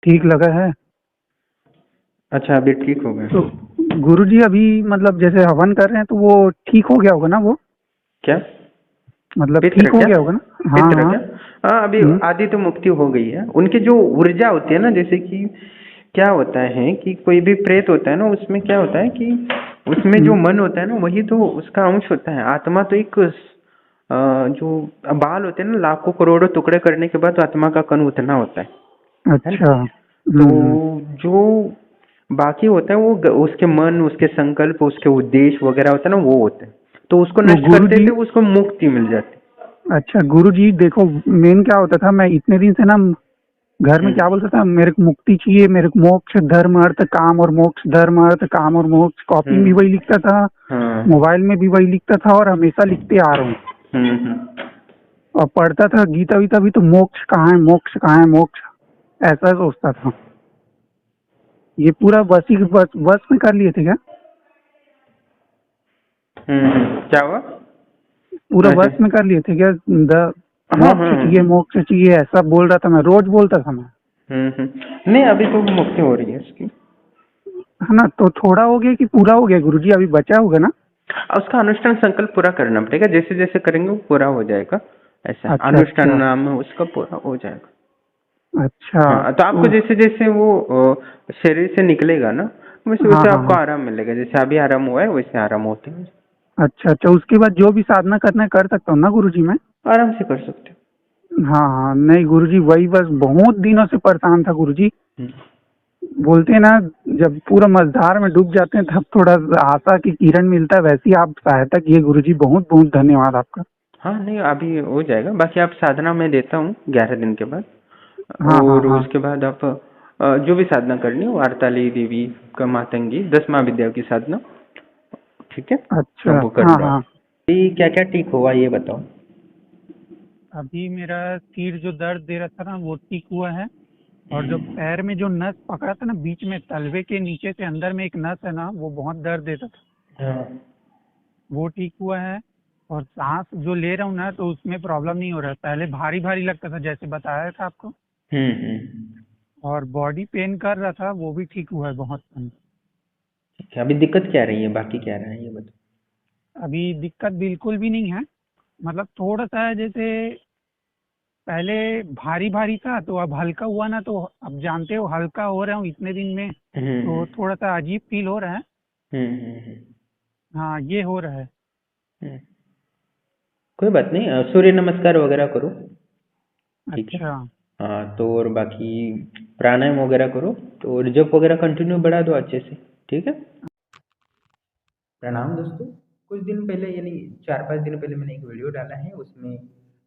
ठीक लगा है। अच्छा, अभी ठीक हो गए? तो गुरुजी अभी मतलब जैसे हवन कर रहे हैं तो वो ठीक हो गया होगा ना वो? क्या? मतलब पितृ ठीक हो क्या? गया होगा ना? हाँ पितृ हाँ। क्या? हाँ, अभी आधी तो मुक्ति हो गई है। उनकी जो ऊर्जा होती है ना, जैसे कि क्या होता है कि कोई भी प्रेत होता है ना, उसमें क्या होता है कि उसमें जो मन होता है ना, वही तो उसका अंश होता है। आत्मा तो एक जो बाल होते हैं ना, लाखों करोड़ों टुकड़े करने के बाद आत्मा का कण उतना होता है ना? अच्छा। तो जो बाकी होता है वो उसके मन, उसके संकल्प, उसके उद्देश्य वगैरह होता है ना, वो होते हैं। तो उसको तो नष्ट करते गुरुजी, थे, उसको मुक्ति मिल जाती। अच्छा गुरुजी देखो, मेन क्या होता था, मैं इतने दिन से ना घर में क्या हम्म। बोलता था, मेरे को मुक्ति चाहिए, मेरे को मोक्ष धर्म अर्थ काम और मोक्ष, धर्म अर्थ काम और मोक्ष। कॉपी में भी वही लिखता था, हाँ। मोबाइल में भी वही लिखता था और हमेशा लिखते आ रहा हूँ। हम्म। और पढ़ता था गीता वीता भी, तो मोक्ष कहाँ है, मोक्ष कहाँ है, मोक्ष, ऐसा सोचता था। ये पूरा बस ही बस में कर लिए थे क्या? क्या हुआ? पूरा अच्छा। बस में कर लिए थे क्या? हाँ मोक्ष हाँ। चाहिए, मोक्ष चाहिए, ऐसा बोल रहा था, मैं रोज बोलता था मैं। नहीं, अभी तो मुक्ति हो रही है उसकी। है ना? तो थोड़ा हो गया कि पूरा हो गया गुरुजी? अभी बचा होगा ना? उसका अनुष्ठान संकल्प पूरा करना पड़ेगा। जैसे जैसे करेंगे वो पूरा हो जाएगा। ऐसा है, अच्छा अनुष्ठान अच्छा। नाम है उसका, पूरा हो जाएगा। अच्छा हाँ, तो आपको तो जैसे जैसे वो शरीर से निकलेगा ना, वैसे हाँ वैसे हाँ आपको हाँ। आराम मिलेगा। जैसे अभी आराम हुआ है वैसे आराम होते हैं। अच्छा अच्छा, उसके बाद जो भी साधना करना है कर सकता हूँ ना गुरुजी मैं? आराम से कर सकते हो। हाँ हाँ, नहीं गुरुजी वही बस बहुत दिनों से परेशान था गुरुजी। हम्म। बोलते हैं ना, जब पूरा मझधार में डूब जाते हैं तब थोड़ा आशा की किरण मिलता है, वैसी आप सहायता किए गुरुजी, बहुत बहुत धन्यवाद आपका। हाँ, नहीं अभी हो जाएगा। बाकी आप साधना मैं देता हूँ 11 दिन के बाद। हाँ हाँ और हाँ। उसके बाद आप जो भी साधना करनी हो, वार्ताली देवी का मातंगी 10 महाविद्या की साधना, ठीक है, अच्छा। अब वो कर हाँ लो आप। हाँ। ये क्या क्या ठीक हुआ ये बताओ। अभी मेरा सिर जो दर्द दे रहा था ना वो ठीक हुआ है। और जो पैर में जो नस पकड़ा था ना बीच में, तलवे के नीचे से अंदर में एक नस है ना, वो बहुत दर्द देता था, हाँ। वो ठीक हुआ है। और सांस जो ले रहा हूँ ना तो उसमें प्रॉब्लम नहीं हो रहा है, पहले भारी भारी लगता था जैसे बताया था आपको। हम्म। और बॉडी पेन कर रहा था, वो भी ठीक हुआ है बहुत। ठीक है, अभी दिक्कत क्या रही है, बाकी क्या रहा है ये बताओ। अभी दिक्कत बिल्कुल भी नहीं है। मतलब थोड़ा सा है, जैसे पहले भारी भारी था तो अब हल्का हुआ ना, तो अब जानते हो हल्का हो रहा हूँ इतने दिन में, तो हम्म। थोड़ा सा अजीब फील हो रहा है। हम्म। हाँ ये हो रहा है। हम्म। कोई बात नहीं, सूर्य नमस्कार वगैरह करो, ठीक है। अच्छा। हाँ, तो और बाकी प्राणायाम वगैरह करो। तो और जप वगैरह कंटिन्यू बढ़ा दो अच्छे से, ठीक है। प्रणाम दोस्तों। कुछ दिन पहले, यानी 4-5 दिन पहले, मैंने एक वीडियो डाला है। उसमें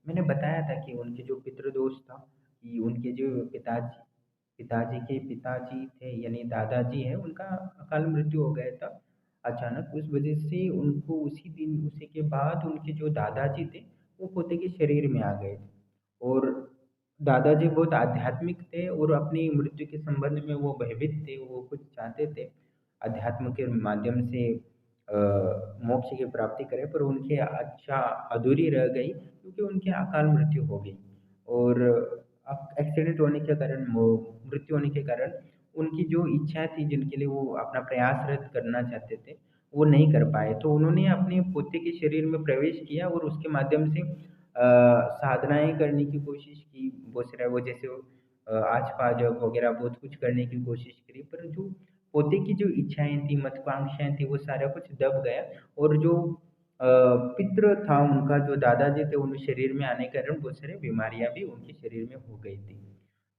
मैंने बताया था कि उनके जो पितृदोष था, कि उनके जो पिताजी पिताजी के पिताजी थे, यानी दादाजी हैं, उनका अकाल मृत्यु हो गया था अचानक। उस वजह से उनको उसी दिन, उसी के बाद उनके जो दादाजी थे वो पोते के शरीर में आ गए थे। और दादाजी बहुत आध्यात्मिक थे और अपनी मृत्यु के संबंध में वो भयभीत थे। वो कुछ चाहते थे अध्यात्म के माध्यम से मोक्ष की प्राप्ति करें, पर उनकी अच्छा अधूरी रह गई क्योंकि उनकी अकाल मृत्यु हो गई। और एक्सीडेंट होने के कारण, मृत्यु होने के कारण, उनकी जो इच्छा थी, जिनके लिए वो अपना प्रयासरत करना चाहते थे, वो नहीं कर पाए। तो उन्होंने अपने पोते के शरीर में प्रवेश किया और उसके माध्यम से साधनाएं करने की कोशिश की। बहुत सारा वो जैसे आज पाजक वगैरह बहुत कुछ करने की कोशिश करी, पर जो पोते की जो इच्छाएं थी, महत्वाकांक्षाएं थी, वो सारा कुछ दब गया। और जो पितृ था उनका, जो दादाजी थे, उन शरीर में आने के कारण बहुत सारी बीमारियां भी उनके शरीर में हो गई थी।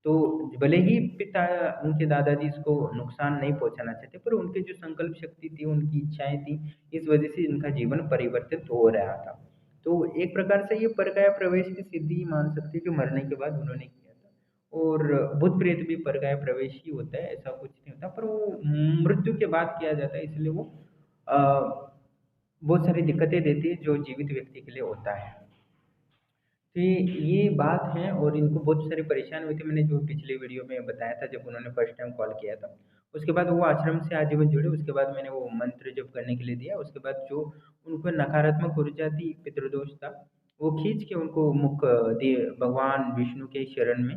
तो भले ही पिता, उनके दादाजी इसको नुकसान नहीं पहुंचाना चाहते, पर उनके जो संकल्प शक्ति थी, उनकी इच्छाएं थी, इस वजह से इनका जीवन परिवर्तित हो रहा था। तो एक प्रकार से ये परकाया प्रवेश की सिद्धि ही मान सकते हैं, जो मरने के बाद उन्होंने किया था। और भूत प्रेत भी परकाया प्रवेश ही होता है, ऐसा कुछ नहीं होता, पर वो मृत्यु के बाद किया जाता है, इसलिए वो अ, बहुत सारी दिक्कतें देती है जो जीवित व्यक्ति के लिए होता है। तो ये बात है। और इनको बहुत सारी परेशानी हुई थी, मैंने जो पिछले वीडियो में बताया था, जब उन्होंने फर्स्ट टाइम कॉल किया था। उसके बाद वो आश्रम से आजीवन जुड़े। उसके बाद मैंने वो मंत्र जप करने के लिए दिया। उसके बाद जो उनको नकारात्मक ऊर्जा थी, पितृदोष था, वो खींच के उनको मुख दिए भगवान विष्णु के शरण में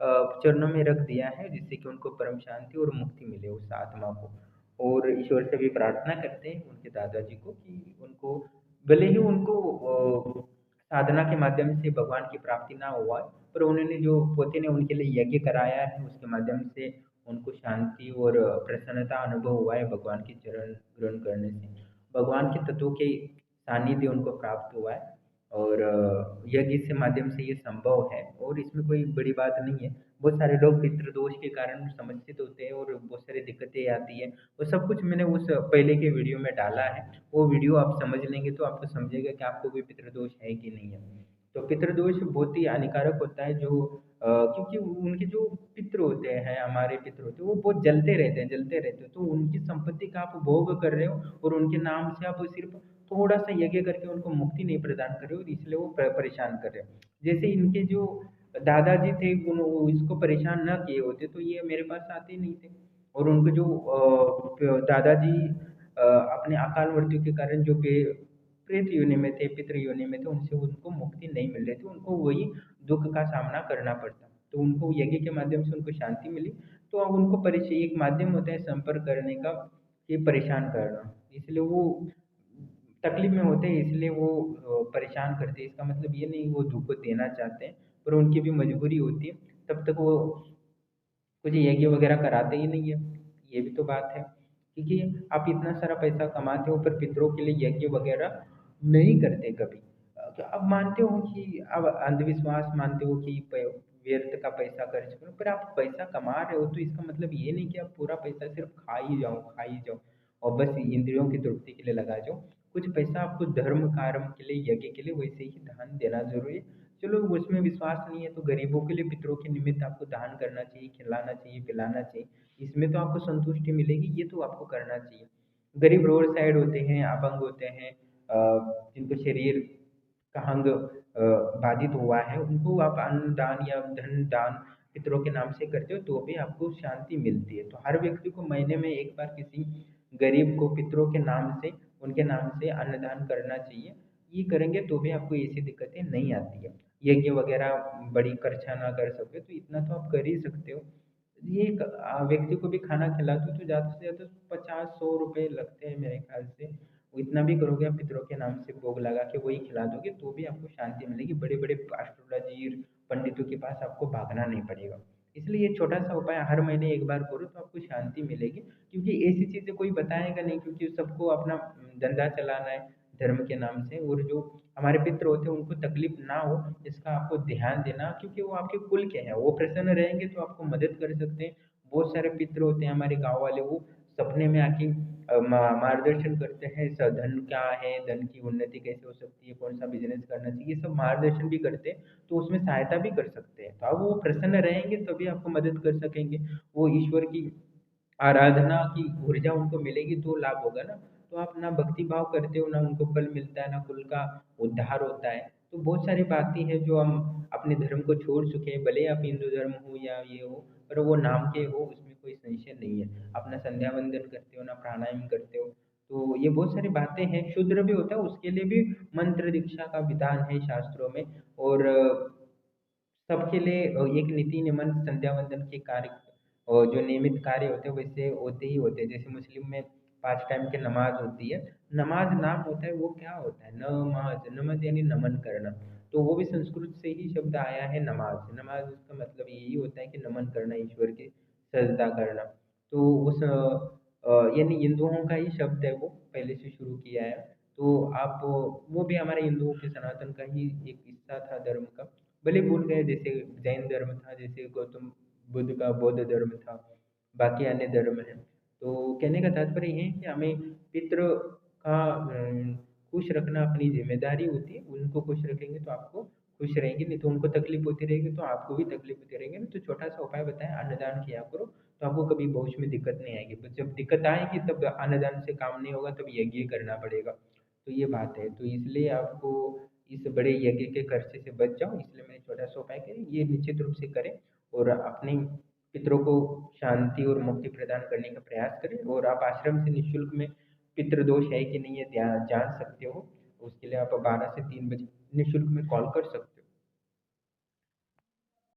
चरणों में रख दिया है, जिससे कि उनको परम शांति और मुक्ति मिले उस आत्मा को। और ईश्वर से भी प्रार्थना करते हैं उनके दादाजी को कि उनको, भले ही उनको साधना के माध्यम से भगवान की प्राप्ति ना हुआ, पर उन्होंने जो पोते ने उनके लिए यज्ञ कराया है, उसके माध्यम से उनको शांति और प्रसन्नता अनुभव हुआ है भगवान के चरण ग्रहण करने से। भगवान के तत्वों के सानिध्य उनको प्राप्त हुआ है, और यज्ञ के माध्यम से ये संभव है, और इसमें कोई बड़ी बात नहीं है। बहुत सारे लोग पितृदोष के कारण समस्या होते हैं और बहुत सारी दिक्कतें आती है। वो सब कुछ मैंने उस पहले के वीडियो में डाला है, वो वीडियो आप समझ लेंगे तो आपको समझेगा कि आपको कोई पितृदोष है कि नहीं है। तो पितृदोष बहुत ही हानिकारक होता है, जो क्योंकि उनके जो पितृ होते हैं, हमारे पितृ होते हैं, वो बहुत जलते रहते हैं, तो उनकी संपत्ति का आप भोग कर रहे हो, और उनके नाम से आप सिर्फ थोड़ा सा यज्ञ करके उनको मुक्ति नहीं प्रदान कर रहे हो, इसलिए वो परेशान कर रहे हो। जैसे इनके जो दादाजी थे, वो इसको परेशान ना किए होते तो ये मेरे पास आते ही नहीं थे। और उनको जो दादाजी अपने अकाल मृत्यु के कारण जो प्रेत योनि में थे, पितृ योनि में थे, उनसे उनको मुक्ति नहीं मिल रही थी, उनको वही दुख का सामना करना पड़ता। तो उनको यज्ञ के माध्यम से उनको शांति मिली। तो अब उनको परिचय एक माध्यम होता है संपर्क करने का, कि परेशान करना, इसलिए वो तकलीफ में होते हैं, इसलिए वो परेशान करते हैं। इसका मतलब ये नहीं वो दुख को देना चाहते हैं, पर उनकी भी मजबूरी होती है, तब तक वो कुछ यज्ञ वगैरह कराते ही नहीं है। ये भी तो बात है, क्योंकि आप इतना सारा पैसा कमाते हो पर पितरों के लिए यज्ञ वगैरह नहीं करते कभी। तो अब मानते हो कि अब अंधविश्वास मानते हो कि व्यर्थ का पैसा खर्च करो, पर आप पैसा कमा रहे हो तो इसका मतलब ये नहीं कि आप पूरा पैसा सिर्फ खा ही जाओ और बस इंद्रियों की तृप्ति के लिए लगा जाओ। कुछ पैसा आपको धर्म कर्म के लिए, यज्ञ के लिए वैसे ही दान देना जरूरी है। चलो उसमें विश्वास नहीं है तो गरीबों के लिए, पितरों के निमित्त आपको दान करना चाहिए, खिलाना चाहिए, पिलाना चाहिए। इसमें तो आपको संतुष्टि मिलेगी, ये तो आपको करना चाहिए। गरीब रोड साइड होते हैं, अपंग होते हैं, जिनको शरीर का अंग बाधित हुआ है, उनको आप अन्न दान या धन दान पितरों के नाम से करते हो तो भी आपको शांति मिलती है। तो हर व्यक्ति को महीने में एक बार किसी गरीब को पितरों के नाम से, उनके नाम से अन्नदान करना चाहिए। ये करेंगे तो भी आपको ऐसी दिक्कतें नहीं आती है। यज्ञ वगैरह बड़ी खर्चा ना कर सके तो इतना तो आप कर ही सकते हो। ये एक व्यक्ति को भी खाना खिलाते हो तो ज़्यादा से ज़्यादा 50-100 रुपये लगते हैं मेरे ख्याल से। वो इतना भी करोगे, आप पितरों के नाम से भोग लगा के वही खिला दोगे तो भी आपको शांति मिलेगी। बड़े बड़े एस्ट्रोलॉजी पंडितों के पास आपको भागना नहीं पड़ेगा। इसलिए ये छोटा सा उपाय हर महीने एक बार करो तो आपको शांति मिलेगी, क्योंकि ऐसी चीज़ें कोई बताएगा नहीं, क्योंकि सबको अपना धंधा चलाना है धर्म के नाम से। और जो हमारे पितृ होते हैं उनको तकलीफ ना हो, इसका आपको ध्यान देना, क्योंकि वो आपके कुल के हैं, वो प्रसन्न रहेंगे तो आपको मदद कर सकते हैं। बहुत सारे पितृ होते हैं हमारे गांव वाले, वो सपने में आके मार्गदर्शन करते हैं, धन क्या है, धन की उन्नति कैसे हो सकती है, कौन सा बिजनेस करना चाहिए, ये सब मार्गदर्शन भी करते हैं, तो उसमें सहायता भी कर सकते हैं। तो अब वो प्रसन्न रहेंगे तभी आपको मदद कर सकेंगे। वो ईश्वर की आराधना की ऊर्जा उनको मिलेगी तो लाभ होगा ना। तो आप ना भक्ति भाव करते हो, ना उनको फल मिलता है, ना कुल का उद्धार होता है। तो बहुत सारी बातें हैं जो हम अपने धर्म को छोड़ चुके हैं, भले आप हिंदू धर्म हो या ये हो, पर वो नाम के हो, उसमें कोई संशय नहीं है। अपना संध्या वंदन करते हो, ना प्राणायाम करते हो, तो ये बहुत सारी बातें हैं। शूद्र भी होता है, उसके लिए भी मंत्र दीक्षा का विधान है शास्त्रों में। और सबके लिए एक नीति नियमन संध्या वंदन के कार्य और जो नियमित कार्य होते हैं वैसे होते ही होते हैं। जैसे मुस्लिम में 5 टाइम की नमाज होती है। नमाज नाम होता है, वो क्या होता है, नमाज, नमज यानी नमन करना। तो वो भी संस्कृत से ही शब्द आया है नमाज। नमाज उसका मतलब यही होता है कि नमन करना, ईश्वर के सजदा करना। तो उस यानी हिंदुओं का ही शब्द है, वो पहले से शुरू किया है। तो आप वो भी हमारे हिंदुओं के सनातन का ही एक हिस्सा था धर्म का। भले भूल गए, जैसे जैन धर्म था, जैसे गौतम बुद्ध का बौद्ध धर्म था, बाकी अन्य धर्म है। तो कहने का तात्पर्य ये है कि हमें पितृ का खुश रखना अपनी जिम्मेदारी होती है। उनको खुश रखेंगे तो आपको खुश रहेंगे, नहीं तो उनको तकलीफ होती रहेगी तो आपको भी तकलीफ होती रहेगी ना। तो छोटा सा उपाय बताएं, अन्नदान किया करो, तो आपको कभी भविष्य में दिक्कत नहीं आएगी। बस जब दिक्कत आएगी तब अन्नदान से काम नहीं होगा, तब यज्ञ करना पड़ेगा। तो ये बात है, तो इसलिए आपको इस बड़े यज्ञ के खर्चे से बच जाओ, इसलिए मैंने छोटा सा उपाय करें, ये निश्चित रूप से करें। और अपने पितरों को शांति और मुक्ति प्रदान करने का प्रयास करें। और आप आश्रम से निःशुल्क में पितृदोष है कि नहीं ये जान सकते हो। उसके लिए आप 12 से 3 बजे निःशुल्क में कॉल कर सकते हो।